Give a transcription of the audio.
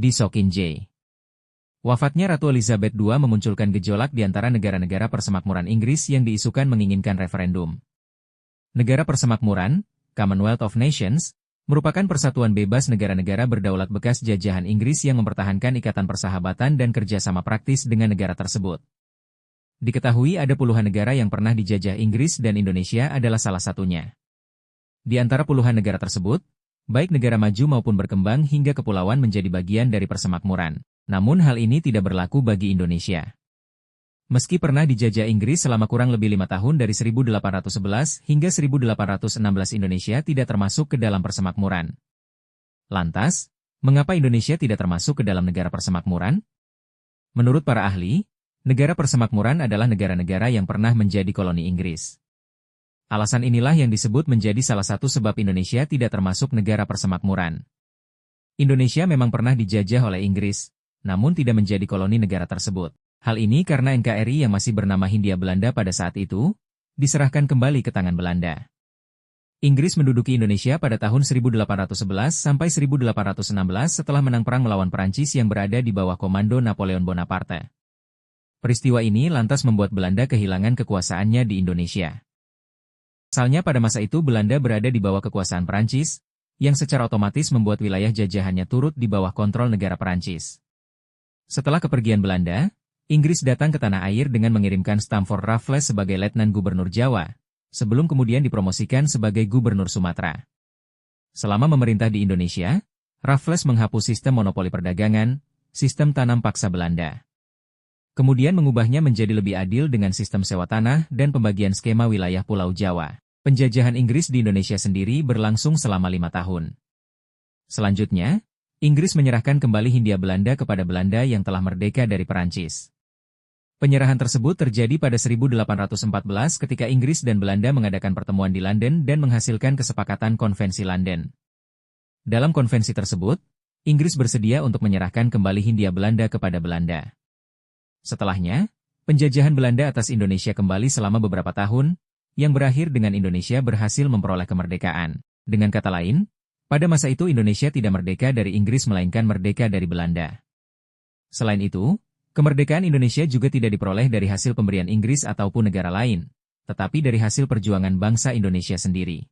Di Sokinje. Wafatnya Ratu Elizabeth II memunculkan gejolak di antara negara-negara persemakmuran Inggris yang diisukan menginginkan referendum. Negara persemakmuran, Commonwealth of Nations, merupakan persatuan bebas negara-negara berdaulat bekas jajahan Inggris yang mempertahankan ikatan persahabatan dan kerjasama praktis dengan negara tersebut. Diketahui ada puluhan negara yang pernah dijajah Inggris dan Indonesia adalah salah satunya. Di antara puluhan negara tersebut, baik negara maju maupun berkembang hingga kepulauan menjadi bagian dari persemakmuran. Namun hal ini tidak berlaku bagi Indonesia. Meski pernah dijajah Inggris selama kurang lebih 5 tahun dari 1811 hingga 1816 Indonesia tidak termasuk ke dalam persemakmuran. Lantas, mengapa Indonesia tidak termasuk ke dalam negara persemakmuran? Menurut para ahli, negara persemakmuran adalah negara-negara yang pernah menjadi koloni Inggris. Alasan inilah yang disebut menjadi salah satu sebab Indonesia tidak termasuk negara persemakmuran. Indonesia memang pernah dijajah oleh Inggris, namun tidak menjadi koloni negara tersebut. Hal ini karena NKRI yang masih bernama Hindia Belanda pada saat itu, diserahkan kembali ke tangan Belanda. Inggris menduduki Indonesia pada tahun 1811 sampai 1816 setelah menang perang melawan Perancis yang berada di bawah komando Napoleon Bonaparte. Peristiwa ini lantas membuat Belanda kehilangan kekuasaannya di Indonesia. Asalnya pada masa itu Belanda berada di bawah kekuasaan Perancis, yang secara otomatis membuat wilayah jajahannya turut di bawah kontrol negara Perancis. Setelah kepergian Belanda, Inggris datang ke tanah air dengan mengirimkan Stamford Raffles sebagai Letnan Gubernur Jawa, sebelum kemudian dipromosikan sebagai Gubernur Sumatera. Selama memerintah di Indonesia, Raffles menghapus sistem monopoli perdagangan, sistem tanam paksa Belanda. Kemudian mengubahnya menjadi lebih adil dengan sistem sewa tanah dan pembagian skema wilayah Pulau Jawa. Penjajahan Inggris di Indonesia sendiri berlangsung selama 5 tahun. Selanjutnya, Inggris menyerahkan kembali Hindia Belanda kepada Belanda yang telah merdeka dari Perancis. Penyerahan tersebut terjadi pada 1814 ketika Inggris dan Belanda mengadakan pertemuan di London dan menghasilkan kesepakatan Konvensi London. Dalam konvensi tersebut, Inggris bersedia untuk menyerahkan kembali Hindia Belanda kepada Belanda. Setelahnya, penjajahan Belanda atas Indonesia kembali selama beberapa tahun, yang berakhir dengan Indonesia berhasil memperoleh kemerdekaan. Dengan kata lain, pada masa itu Indonesia tidak merdeka dari Inggris melainkan merdeka dari Belanda. Selain itu, kemerdekaan Indonesia juga tidak diperoleh dari hasil pemberian Inggris ataupun negara lain, tetapi dari hasil perjuangan bangsa Indonesia sendiri.